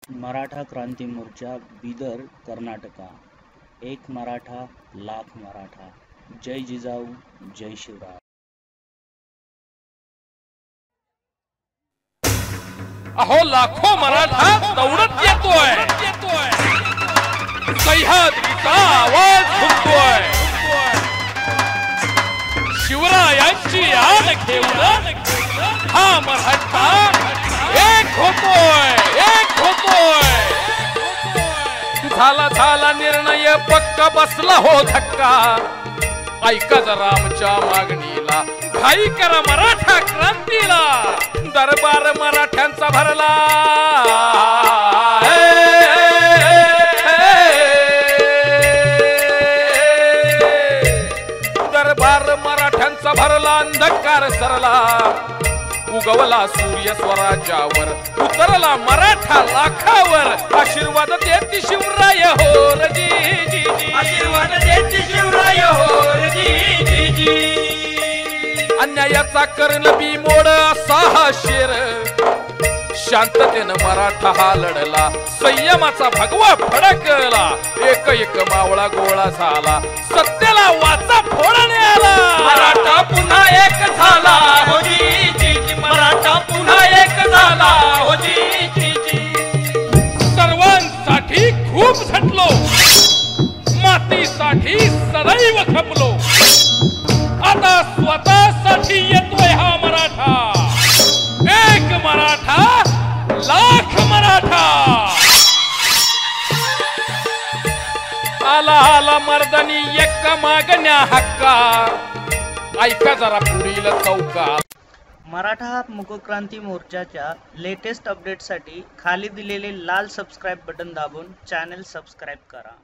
मराठा क्रांती मोर्चा बिदर कर्नाटका। एक मराठा लाख मराठा। जय जिजाऊ जय शिवराय। अहो लाखो मराठा दौडत येतोय, सह्याद्रीचा आवाज घुमतोय, शिवरायांची आन घेऊन हा मराठा एक होतोय, एक होतोय। झाला निर्णय पक्का, बसला हो धक्का। ऐका जरा आमच्या मागणीला, घाई करा मराठा क्रांतीला। दरबार मराठ्यांचा भरला, दरबार मराठ्यांचा भरला। अंधकार सरला, उगवला सूर्य स्वराज्यावर, उतरला मराठा लाखावर। आशीर्वाद देती शिवराय होर जी जी जी, आशीर्वाद देती शिवराय होर जी जी जी। अन्यायाचा कर्ण बिमोड असा हा शेर, शांततेनं मराठा हा लढला, संयमाचा भगवा फडकला। एक एक मावळा गोळा झाला, सत्याला वाचा फोडणे आला। मराठा पुन्हा एक झाला हो जी जी जी, मराठा पुन्हा एक झाला हो जी जी जी। सर्वांसाठी खूप झटलो, मातीसाठी सदैव खपलो। आता स्वतःसाठी येतोय हा मराठा। एक मराठा लाख मराठा। आला आला मर्दानी एक मागण्या हक्का। ऐका जरा पुढील चौका। मराठा मुकक्रांती मोर्चाच्या लेटेस्ट अपडेटसाठी खाली दिलेले लाल सबस्क्राइब बटन दाबून चॅनल सबस्क्राइब करा।